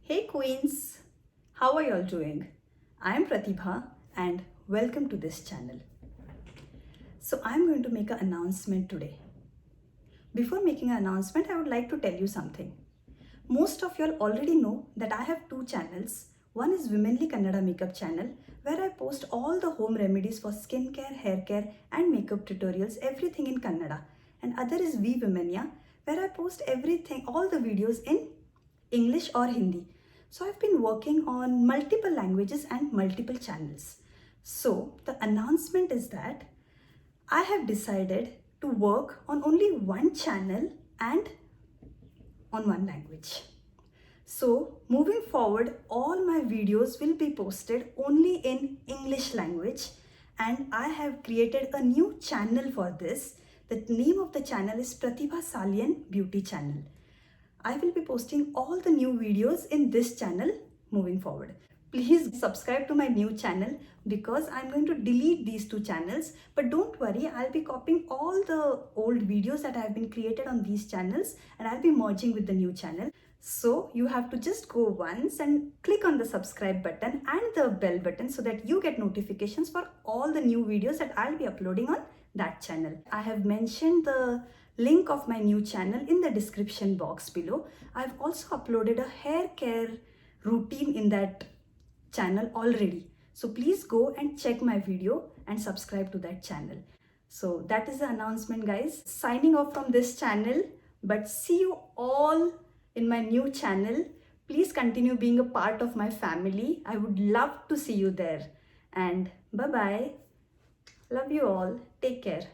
Hey Queens, how are y'all doing? I am Pratibha and welcome to this channel. So I'm going to make an announcement today. Before making an announcement, I would like to tell you something. Most of y'all already know that I have two channels. One is Womenly Kannada Makeup channel where I post all the home remedies for skincare, hair care and makeup tutorials, everything in Kannada. And other is Womeniyaa where I post everything, all the videos in English or Hindi. So I've been working on multiple languages and multiple channels. So the announcement is that I have decided to work on only one channel and on one language. So moving forward, all my videos will be posted only in English language, and I have created a new channel for this. The name of the channel is Pratibha Salian Beauty Channel. I will be posting all the new videos in this channel moving forward. Please subscribe to my new channel because I'm going to delete these two channels. But don't worry, I'll be copying all the old videos that have been created on these channels and I'll be merging with the new channel. So you have to just go once and click on the subscribe button and the bell button so that you get notifications for all the new videos that I'll be uploading on that channel. I have mentioned the link of my new channel in the description box below. I've also uploaded a hair care routine in that channel already. So please go and check my video and subscribe to that channel. So that is the announcement, guys. Signing off from this channel, but see you all in my new channel. Please continue being a part of my family. I would love to see you there. And bye-bye. Love you all. Take care.